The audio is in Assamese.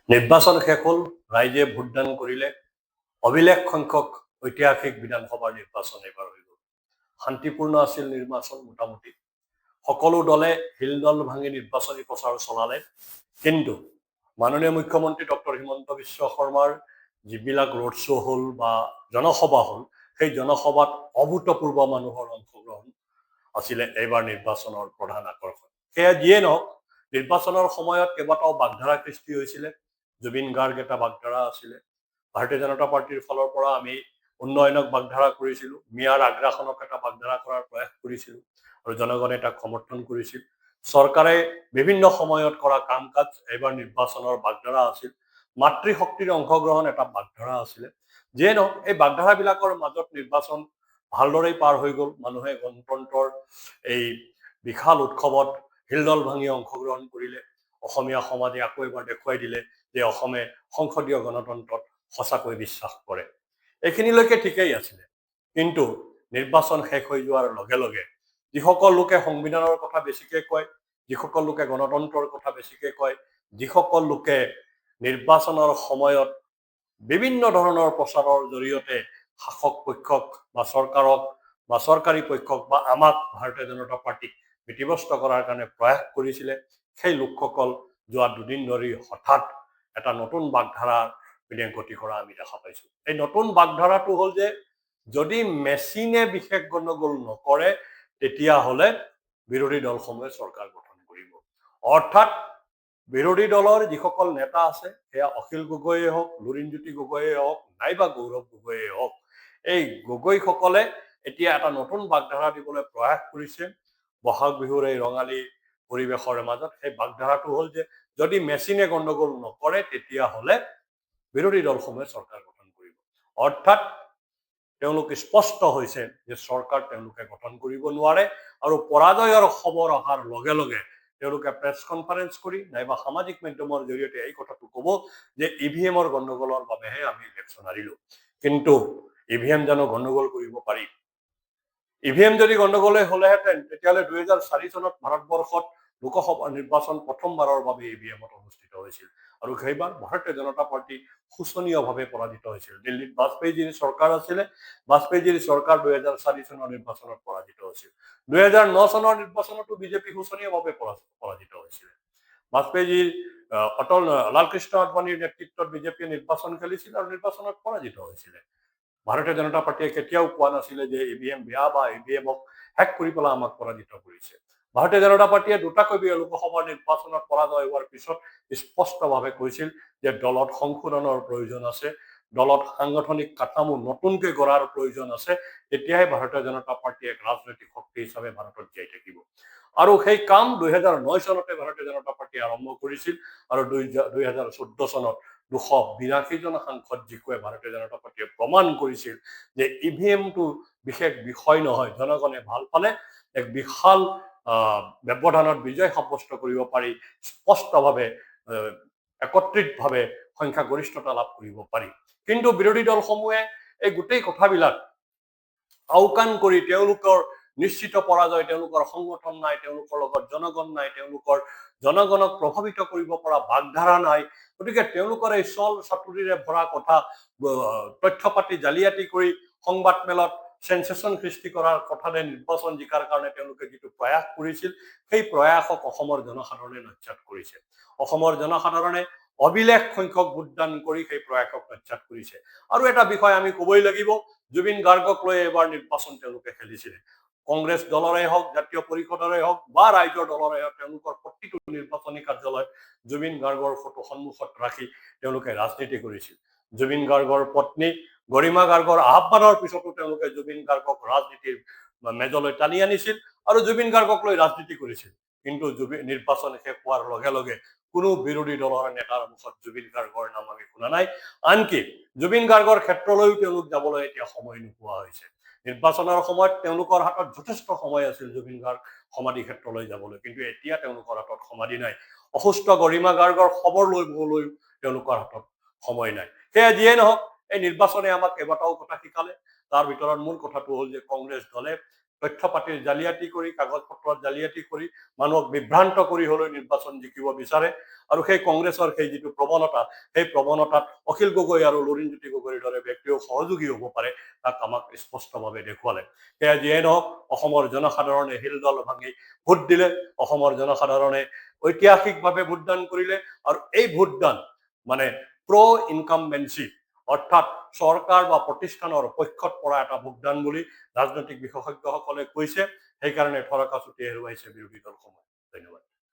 নিৰ্বাচন শেষ হ'ল, ৰাইজে ভোটদান কৰিলে। অভিলেখ সংখ্যক ঐতিহাসিক বিধানসভাৰ নিৰ্বাচন এইবাৰ হৈ গ'ল। শান্তিপূৰ্ণ আছিল নিৰ্বাচন মোটামুটি। সকলো দলে হিলদল ভাঙি নিৰ্বাচনী প্ৰচাৰ চলালে। কিন্তু মাননীয় মুখ্যমন্ত্ৰী ডক্টৰ হিমন্ত বিশ্ব শৰ্মাৰ যিবিলাক ৰোড শ্ব' হ'ল বা জনসভা হ'ল, সেই জনসভাত অভূতপূৰ্ব মানুহৰ অংশগ্ৰহণ আছিলে এইবাৰ নিৰ্বাচনৰ প্ৰধান আকৰ্ষণ। সেয়া যিয়ে নহওক, নিৰ্বাচনৰ সময়ত কেইবাটাও বাগধাৰা সৃষ্টি হৈছিলে। জুবিন গাৰ্গ এটা বাগধাৰা আছিলে। ভাৰতীয় জনতা পাৰ্টিৰ ফালৰ পৰা আমি উন্নয়নক বাগধাৰা কৰিছিলোঁ, মিয়াৰ আগ্ৰাসনক এটা বাগধাৰা কৰাৰ প্ৰয়াস কৰিছিলোঁ আৰু জনগণে তাক সমৰ্থন কৰিছিল। চৰকাৰে বিভিন্ন সময়ত কৰা কাম কাজ এইবাৰ নিৰ্বাচনৰ বাগধাৰা আছিল। মাতৃশক্তিৰ অংশগ্ৰহণ এটা বাগধাৰা আছিলে। যিয়ে নহওক, এই বাগধাৰাবিলাকৰ মাজত নিৰ্বাচন ভালদৰেই পাৰ হৈ গ'ল। মানুহে গণতন্ত্ৰৰ এই বিশাল উৎসৱত হিলদল ভাঙি অংশগ্ৰহণ কৰিলে। অসমীয়া সমাজে আকৌ এবাৰ দেখুৱাই দিলে যে অসমে সংসদীয় গণতন্ত্ৰত সঁচাকৈ বিশ্বাস কৰে। এইখিনিলৈকে ঠিকেই আছিলে। কিন্তু নিৰ্বাচন শেষ হৈ যোৱাৰ লগে লগে যিসকল লোকে সংবিধানৰ কথা বেছিকৈ কয়, যিসকল লোকে গণতন্ত্ৰৰ কথা বেছিকৈ কয়, যিসকল লোকে নিৰ্বাচনৰ সময়ত বিভিন্ন ধৰণৰ প্ৰচাৰৰ জৰিয়তে শাসক পক্ষক বা চৰকাৰক বা চৰকাৰী পক্ষক বা আমাক ভাৰতীয় জনতা পাৰ্টিক বিধিগ্ৰস্ত কৰাৰ কাৰণে প্ৰয়াস কৰিছিলে, সেই লোকসকল যোৱা দুদিন ধৰি হঠাৎ এটা নতুন বাগধাৰাৰ পিনে গতি কৰা আমি দেখা পাইছোঁ। এই নতুন বাগধাৰাটো হ'ল যে যদি মেচিনে বিশেষ গণ্ডগোল নকৰে তেতিয়াহ'লে বিৰোধী দলসমূহে চৰকাৰ গঠন কৰিব। অৰ্থাৎ বিৰোধী দলৰ যিসকল নেতা আছে, সেয়া অখিল গগৈয়ে হওক, লুৰিণজ্যোতি গগৈয়ে হওক, নাইবা গৌৰৱ গগৈয়ে হওক, এই গগৈসকলে এতিয়া এটা নতুন বাগধাৰা দিবলৈ প্ৰয়াস কৰিছে বহাগ বিহুৰ এই ৰঙালী পৰিৱেশৰ মাজত। সেই বাগধাৰাটো হ'ল যে যদি মেচিনে গণ্ডগোল নকৰে তেতিয়াহ'লে বিৰোধী দলসমূহে চৰকাৰ গঠন কৰিব। অৰ্থাৎ তেওঁলোক স্পষ্ট হৈছে যে চৰকাৰ তেওঁলোকে গঠন কৰিব নোৱাৰে আৰু পৰাজয়ৰ খবৰ অহাৰ লগে লগে তেওঁলোকে প্ৰেছ কনফাৰেন্স কৰি নাইবা সামাজিক মাধ্যমৰ জৰিয়তে এই কথাটো ক'ব যে ইভিএমৰ গণ্ডগোলৰ বাবেহে আমি ইলেকশ্যন হাৰিলোঁ। কিন্তু ইভিএম জানো গণ্ডগোল কৰিব পাৰি? ইভিএম যদি গণ্ডগোলে হ'লেহেঁতেন তেতিয়াহ'লে 2004 চনত ভাৰতবৰ্ষত লোকসভা নিৰ্বাচন প্ৰথমবাৰৰ বাবে ইভিএমত অনুষ্ঠিত হৈছিল আৰু সেইবাৰ ভাৰতীয় জনতা পাৰ্টি শোচনীয়ভাৱে পৰাজিত হৈছিল। দিল্লীত বাজপেয়ীজীৰ চৰকাৰ আছিলে, বাজপেয়ীজীৰ চৰকাৰ 2004 চনৰ নিৰ্বাচনত পৰাজিত হৈছিল। 2009 চনৰ নিৰ্বাচনতো বিজেপি শোচনীয়ভাৱে পৰাজিত হৈছিল। বাজপেয়ীজীৰ লালকৃষ্ণ আদৱানীৰ নেতৃত্বত বিজেপিয়ে নিৰ্বাচন খেলিছিল আৰু নিৰ্বাচনত পৰাজিত হৈছিলে। ভাৰতীয় জনতা পাৰ্টিয়ে কেতিয়াও কোৱা নাছিলে যে ইভিএম বেয়া বা ইভিএমক হেক কৰি পেলাই আমাক পৰাজিত কৰিছে। ভাৰতীয় জনতা পাৰ্টিয়ে দুটাকৈ লোকসভাৰ নিৰ্বাচনত পৰাজয় হোৱাৰ পিছত স্পষ্টভাৱে কৈছিল যে দলত সংশোধনৰ প্ৰয়োজন আছে, দলত সাংগঠনিক কাঠামো নতুনকৈ গঢ়াৰ প্ৰয়োজন আছে, তেতিয়াহে ভাৰতীয় জনতা পাৰ্টি এক ৰাজনৈতিক শক্তি হিচাপে ভাৰতত জীয়াই থাকিব। আৰু সেই কাম 2009 চনতে ভাৰতীয় জনতা পাৰ্টিয়ে আৰম্ভ কৰিছিল আৰু 2014 চনত 282 জন সাংসদ জিকুৱে ভাৰতীয় জনতা পাৰ্টিয়ে প্ৰমাণ কৰিছিল যে ইভিএমটো বিশেষ বিষয় নহয়, জনগণে ভাল পালে এক বিশাল ব্যৱধানত বিজয় সাব্যস্ত কৰিব পাৰি, স্পষ্টভাৱে একত্ৰিতভাৱে সংখ্যাগৰিষ্ঠতা লাভ কৰিব পাৰি। কিন্তু বিৰোধী দলসমূহে এই গোটেই কথাবিলাক আওকাণ কৰি তেওঁলোকৰ নিশ্চিত পৰাজয়, তেওঁলোকৰ সংগঠন নাই, তেওঁলোকৰ লগত জনগণ নাই, তেওঁলোকৰ জনগণক প্ৰভাৱিত কৰিব পৰা বাগধাৰা নাই, গতিকে তেওঁলোকৰ এই চল চাতুৰিৰে ভৰা কথা তথ্য পাতি জালিয়াতি কৰি সংবাদ মেলত সেন্সেশ্যন সৃষ্টি কৰাৰ কথাৰে নিৰ্বাচন জিকাৰ কাৰণে তেওঁলোকে যিটো প্ৰয়াস কৰিছিল, সেই প্ৰয়াসক অসমৰ জনসাধাৰণে নস্যাৎ কৰিছে। অসমৰ জনসাধাৰণে অভিলেখ সংখ্যক ভোটদান কৰি সেই প্ৰয়াসক নস্যাৎ কৰিছে। আৰু এটা বিষয় আমি ক'বই লাগিব, জুবিন গাৰ্গক লৈ এবাৰ নিৰ্বাচন তেওঁলোকে খেলিছিলে। কংগ্ৰেছ দলৰে হওক, জাতীয় পৰিষদৰে হওক বা ৰাইজৰ দলৰে হওক, তেওঁলোকৰ প্ৰতিটো নিৰ্বাচনী কাৰ্যালয়ত জুবিন গাৰ্গৰ ফটো সন্মুখত ৰাখি তেওঁলোকে ৰাজনীতি কৰিছিল। জুবিন গাৰ্গৰ পত্নী গৰিমা গাৰ্গৰ আহ্বানৰ পিছতো তেওঁলোকে জুবিন গাৰ্গক ৰাজনীতিৰ মেজলৈ টানি আনিছিল আৰু জুবিন গাৰ্গক লৈ ৰাজনীতি কৰিছিল। কিন্তু নিৰ্বাচন শেষ হোৱাৰ লগে লগে কোনো বিৰোধী দলৰ নেতাৰ মুখত জুবিন গাৰ্গৰ নাম আমি শুনা নাই। আনকি জুবিন গাৰ্গৰ ক্ষেত্ৰলৈও তেওঁলোক যাবলৈ এতিয়া সময় নোপোৱা হৈছে। নিৰ্বাচনৰ সময়ত তেওঁলোকৰ হাতত যথেষ্ট সময় আছিল জুবিন গাৰ্গ সমাধি ক্ষেত্ৰলৈ যাবলৈ, কিন্তু এতিয়া তেওঁলোকৰ হাতত সমাধি নাই। অসুস্থ গৰিমা গাৰ্গৰ খবৰ লবলৈ তেওঁলোকৰ হাতত সময় নাই। সেয়া যিয়ে নহওক, এই নিৰ্বাচনে আমাক কেইবাটাও কথা শিকালে। তাৰ ভিতৰত মূল কথাটো হ'ল যে কংগ্ৰেছ দলে তথ্য পাতিৰ জালিয়াতি কৰি কাগজ পত্ৰৰ জালিয়াতি কৰি মানুহক বিভ্ৰান্ত কৰি হলেও নিৰ্বাচন জিকিব বিচাৰে আৰু সেই কংগ্ৰেছৰ সেই যিটো প্ৰৱণতা সেই প্ৰৱণতাত অখিল গগৈ আৰু লুৰিণজ্যোতি গগৈৰ দৰে ব্যক্তিও সহযোগী হ'ব পাৰে তাক আমাক স্পষ্টভাৱে দেখুৱালে সেয়া যিয়ে নহওক অসমৰ জনসাধাৰণে শিলদল ভাঙি ভোট দিলে অসমৰ জনসাধাৰণে ঐতিহাসিকভাৱে ভোটদান কৰিলে আৰু এই ভোটদান মানে প্ৰ ইনকামবেঞ্চি অৰ্থাৎ চৰকাৰ বা প্ৰতিষ্ঠানৰ পক্ষত পৰা এটা ভোটদান বুলি ৰাজনৈতিক বিশেষজ্ঞসকলে কৈছে সেইকাৰণে থৰকা চুটি হেৰুৱাইছে বিৰোধী দলসমূহ ধন্যবাদ